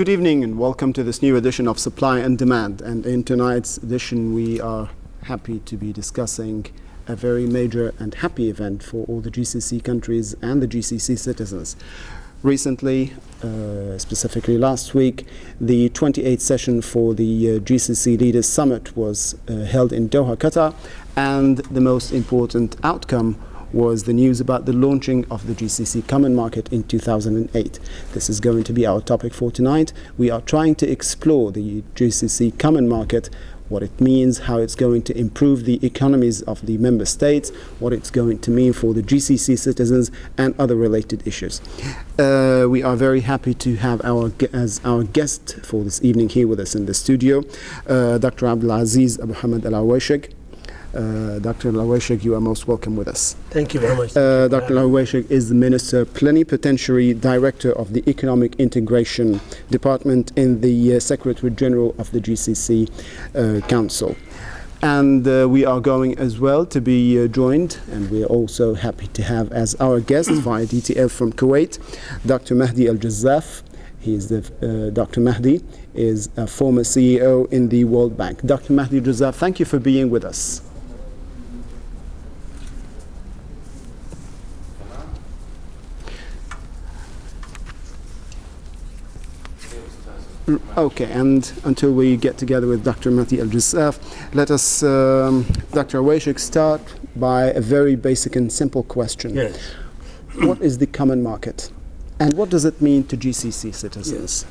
Good evening and welcome to this new edition of Supply and Demand. And in tonight's edition, we are happy to be discussing a very major and happy event for all the GCC countries and the GCC citizens. Recently, specifically last week, the 28th session for the GCC Leaders Summit was held in Doha, Qatar, and the most important outcome was the news about the launching of the GCC Common Market in 2008. This is going to be our topic for tonight. We are trying to explore the GCC Common Market, what it means, how it's going to improve the economies of the member states, what it's going to mean for the GCC citizens, and other related issues. We are very happy to have as our guest for this evening here with us in the studio, Dr. Abdelaziz Aluwaisheg. Dr. Aluwaisheg, you are most welcome with us. Thank you very much. Dr. Aluwaisheg is the Minister Plenipotentiary Director of the Economic Integration Department in the Secretary General of the GCC Council. And we are going as well to be joined, and we are also happy to have as our guest via DTL from Kuwait, Dr. Mahdi Al-Jazzaf. He is Dr. Mahdi is a former CEO in the World Bank. Dr. Mahdi Al-Jazzaf, thank you for being with us. Okay, and until we get together with Dr. Mahdi Al-Jazzaf, let us, Dr. Aluwaisheg, start by a very basic and simple question. Yes. What is the common market? And what does it mean to GCC citizens? Yes.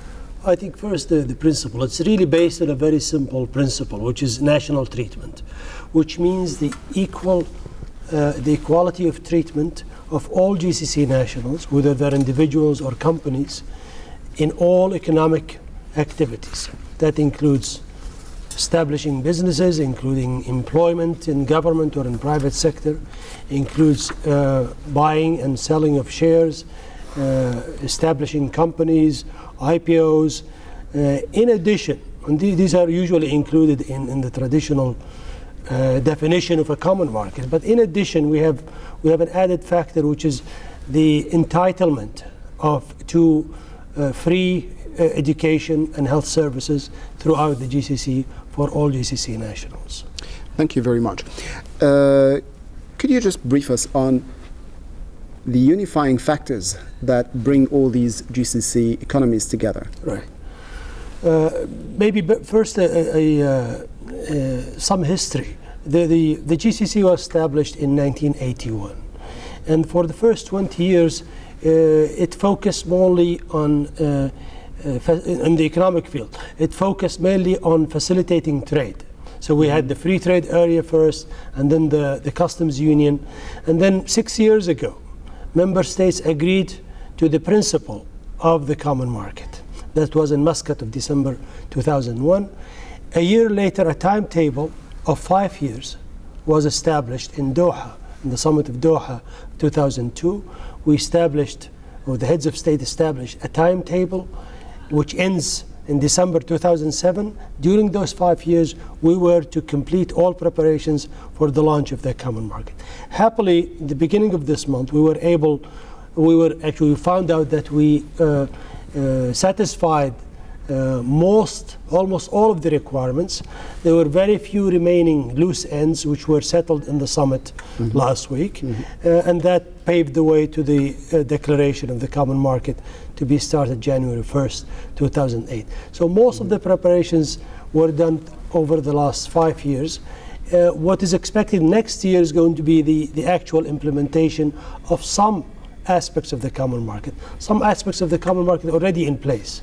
I think first the principle. It's really based on a very simple principle, which is national treatment, which means the equality of treatment of all GCC nationals, whether they're individuals or companies, in all economic activities. That includes establishing businesses, including employment in government or in private sector, includes buying and selling of shares, establishing companies, IPOs. In addition, and these are usually included in the traditional definition of a common market, but in addition we have an added factor, which is the entitlement to free education and health services throughout the GCC for all GCC nationals. Thank you very much. Could you just brief us on the unifying factors that bring all these GCC economies together? Right. Maybe first some history. The GCC was established in 1981, and for the first 20 years it focused mainly on in the economic field. It focused mainly on facilitating trade. So we had the free trade area first, and then the customs union, and then 6 years ago member states agreed to the principle of the common market. That was in Muscat of December 2001. A year later, a timetable of 5 years was established in Doha, in the summit of Doha 2002. We established, or the heads of state established, a timetable which ends in December 2007. During those 5 years, we were to complete all preparations for the launch of the common market. Happily, at the beginning of this month, we found out that we satisfied almost all of the requirements. There were very few remaining loose ends which were settled in the summit last week, and that paved the way to the declaration of the common market to be started January 1st, 2008. So most of the preparations were done over the last 5 years. What is expected next year is going to be the actual implementation of some aspects of the common market. Some aspects of the common market already in place,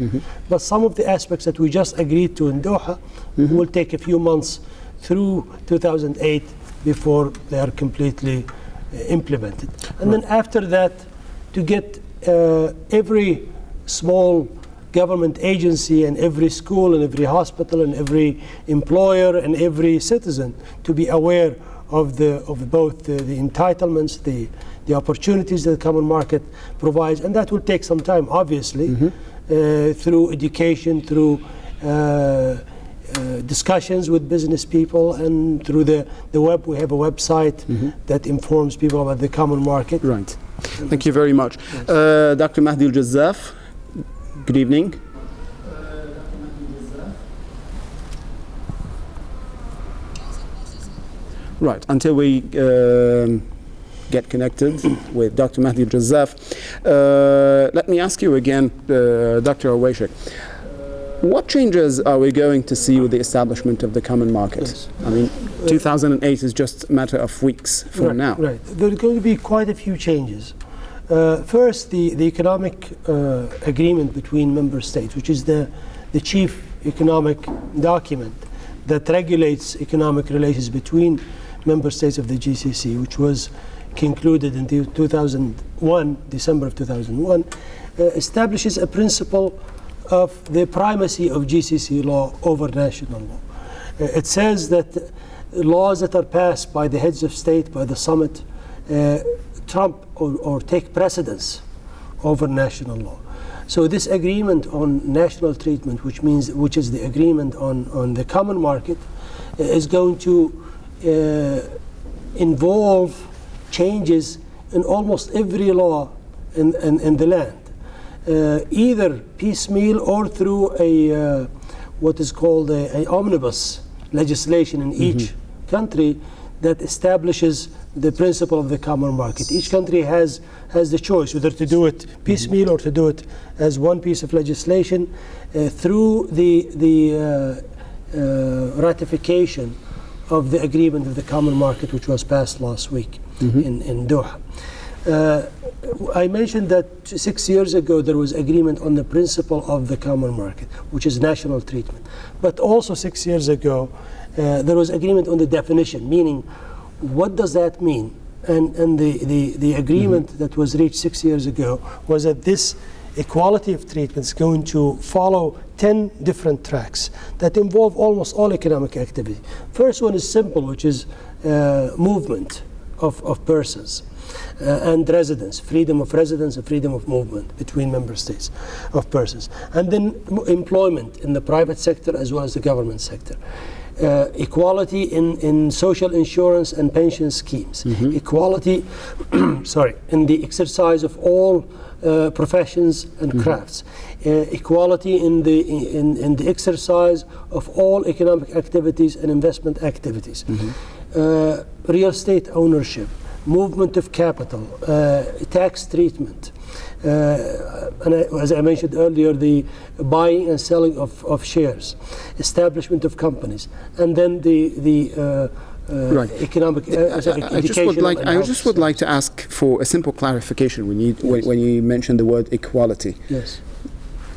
but some of the aspects that we just agreed to in Doha will take a few months through 2008 before they are completely implemented. And then after that, to get every small government agency and every school and every hospital and every employer and every citizen to be aware of both the entitlements, the opportunities that the common market provides, and that will take some time, obviously, through education, through discussions with business people, and through the web. We have a website that informs people about the common market. Right. Thank you very much. Dr. Mahdi Al-Jazzaf, good evening. Right, until we get connected with Dr. Mahdi Al-Jazzaf, let me ask you again, Dr. Aluwaisheg, what changes are we going to see with the establishment of the common market? Yes. I mean, 2008 is just a matter of weeks from now. Right. There are going to be quite a few changes. First, the economic agreement between member states, which is the chief economic document that regulates economic relations between member states of the GCC, which was concluded in 2001, December of 2001, establishes a principle of the primacy of GCC law over national law. It says that laws that are passed by the heads of state, by the summit, trump or take precedence over national law. So this agreement on national treatment, which is the agreement on the common market, is going to involve changes in almost every law in the land, either piecemeal or through what is called a omnibus legislation in each country that establishes the principle of the common market. Each country has the choice whether to do it piecemeal or to do it as one piece of legislation through the ratification of the agreement of the common market, which was passed last week in Doha. I mentioned that 6 years ago there was agreement on the principle of the common market, which is national treatment. But also 6 years ago there was agreement on the definition, meaning what does that mean? And the agreement that was reached 6 years ago was that this equality of treatment is going to follow 10 different tracks that involve almost all economic activity. First one is simple, which is movement of persons and residence, freedom of residence and freedom of movement between member states of persons. And then employment in the private sector as well as the government sector. Equality in social insurance and pension schemes. Equality in the exercise of all professions and crafts. Equality in the exercise of all economic activities and investment activities. Real estate ownership, movement of capital, tax treatment, and as I mentioned earlier, the buying and selling of shares, establishment of companies, and then the economic I just would like to ask for a simple clarification when you mention the word equality. Yes.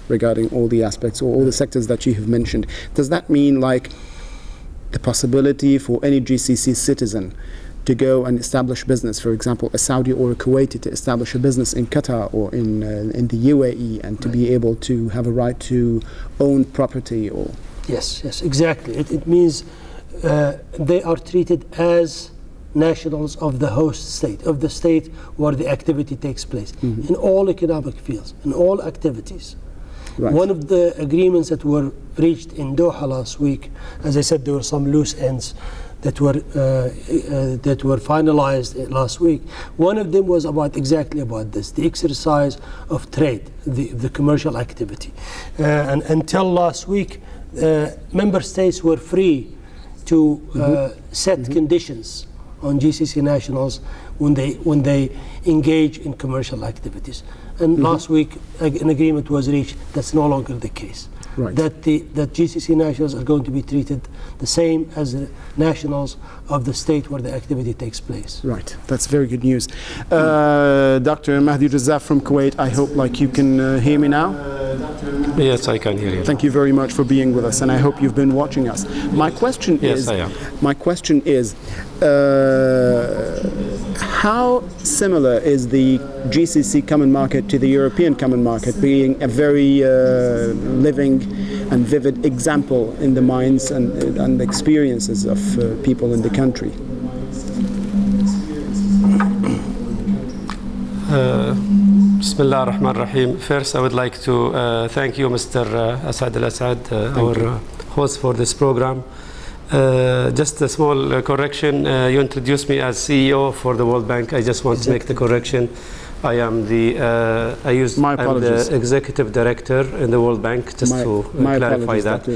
Regarding all the aspects or all the sectors that you have mentioned. Does that mean like the possibility for any GCC citizen to go and establish business, for example, a Saudi or a Kuwaiti to establish a business in Qatar or in the UAE, and to be able to have a right to own property? Or yes, exactly. It means they are treated as nationals of the host state, of the state where the activity takes place, in all economic fields, in all activities. Right. One of the agreements that were reached in Doha last week, as I said, there were some loose ends that were finalized last week. One of them was exactly about this, the exercise of trade, the commercial activity. And until last week, member states were free to set conditions on GCC nationals when they engage in commercial activities. And last week, an agreement was reached that's no longer the case. Right. That GCC nationals are going to be treated the same as the nationals of the state where the activity takes place. Right, that's very good news. Dr. Mahdi Al-Jazzaf from Kuwait, I hope you can hear me now. Yes, I can hear you. Thank you very much for being with us, and I hope you've been watching us. My question is, I am. My question is, how similar is the GCC common market to the European common market, being a very living and vivid example in the minds and experiences of people in the country? Bismillah ar-Rahman ar-Rahim. First, I would like to thank you, Mr. Asad Al-Assad, our host for this program. Just a small correction. You introduced me as CEO for the World Bank. I just want to make the correction. I am the executive director in the World Bank, just to clarify that.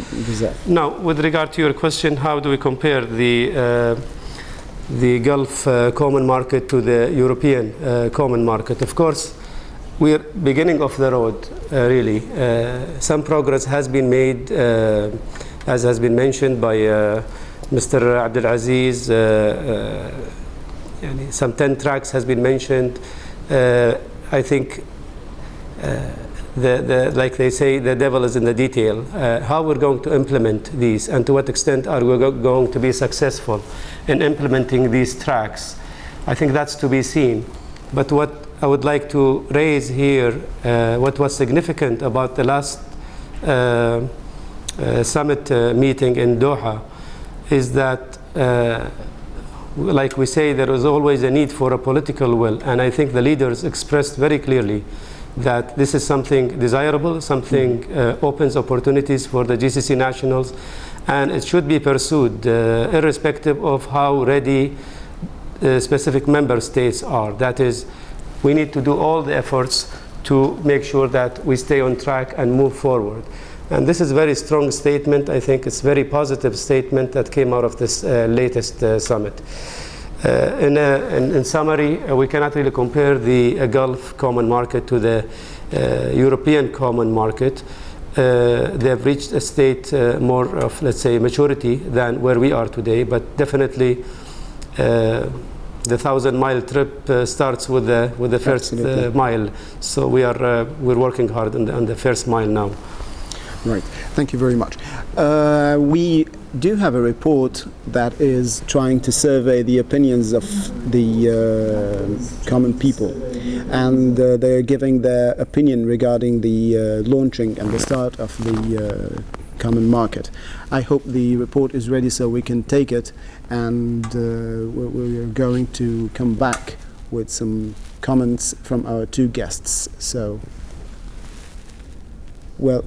Now, with regard to your question, how do we compare the the Gulf Common Market to the European Common Market. Of course, we're beginning of the road, really. Some progress has been made, as has been mentioned by Mr. Abdelaziz. Some 10 tracks has been mentioned. I think, like they say, the devil is in the detail. How we're going to implement these, and to what extent are we going to be successful in implementing these tracks, I think that's to be seen. But what I would like to raise here, what was significant about the last summit meeting in Doha, is that, like we say, there is always a need for a political will, and I think the leaders expressed very clearly that this is something desirable, something opens opportunities for the GCC nationals, and it should be pursued irrespective of how ready specific member states are. That is, we need to do all the efforts to make sure that we stay on track and move forward. And this is a very strong statement. I think it's a very positive statement that came out of this latest summit. In summary, we cannot really compare the Gulf Common Market to the European Common Market. They have reached a state more of, let's say, maturity than where we are today, but definitely the 1,000-mile trip starts with the first mile. So we're working hard on the first mile now. Right. Thank you very much. We do have a report that is trying to survey the opinions of the common people, and they're giving their opinion regarding the launching and the start of the common market. I hope the report is ready so we can take it, and we're going to come back with some comments from our two guests. So, well,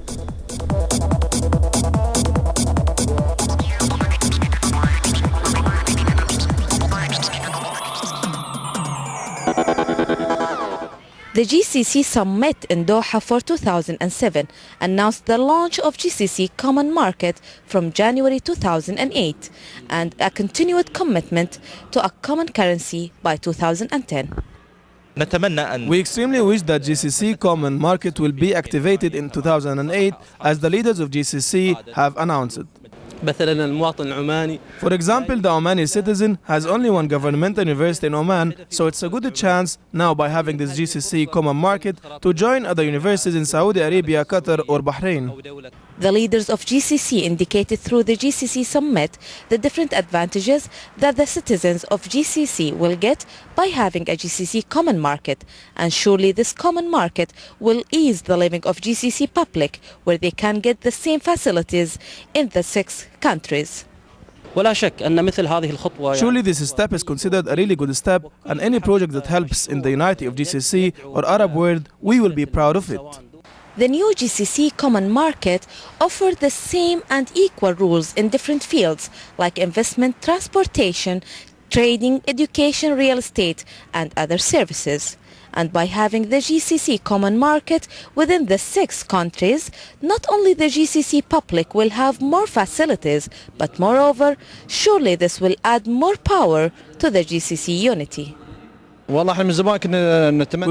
the GCC Summit in Doha for 2007 announced the launch of GCC Common Market from January 2008 and a continued commitment to a common currency by 2010. We extremely wish that GCC Common Market will be activated in 2008 as the leaders of GCC have announced. For example, the Omani citizen has only one governmental university in Oman, so it's a good chance now by having this GCC Common Market to join other universities in Saudi Arabia, Qatar or Bahrain. The leaders of GCC indicated through the GCC Summit the different advantages that the citizens of GCC will get by having a GCC Common Market, and surely this Common Market will ease the living of GCC public, where they can get the same facilities in the 6 countries. Surely this step is considered a really good step, and any project that helps in the unity of GCC or Arab world, we will be proud of it. The new GCC Common Market offered the same and equal rules in different fields like investment, transportation, trading, education, real estate and other services. And by having the GCC Common Market within the 6 countries, not only the GCC public will have more facilities, but moreover, surely this will add more power to the GCC unity. We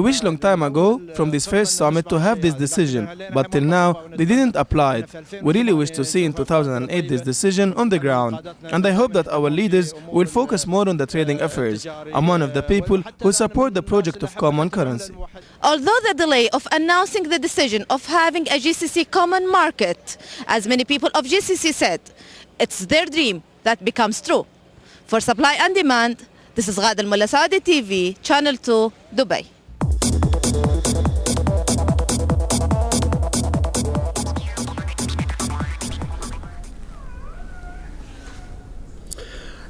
wish long time ago from this first summit to have this decision, but till now they didn't apply it. We really wish to see in 2008 this decision on the ground, and I hope that our leaders will focus more on the trading affairs. I'm one of the people who support the project of common currency. Although the delay of announcing the decision of having a GCC Common Market, as many people of GCC said, it's their dream that becomes true. For Supply and Demand, this is Ghada Al-Mulla Saudi TV, Channel 2, Dubai.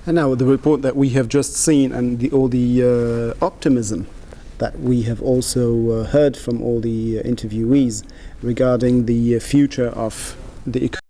And now the report that we have just seen and all the optimism that we have also heard from all the interviewees regarding the future of the economy.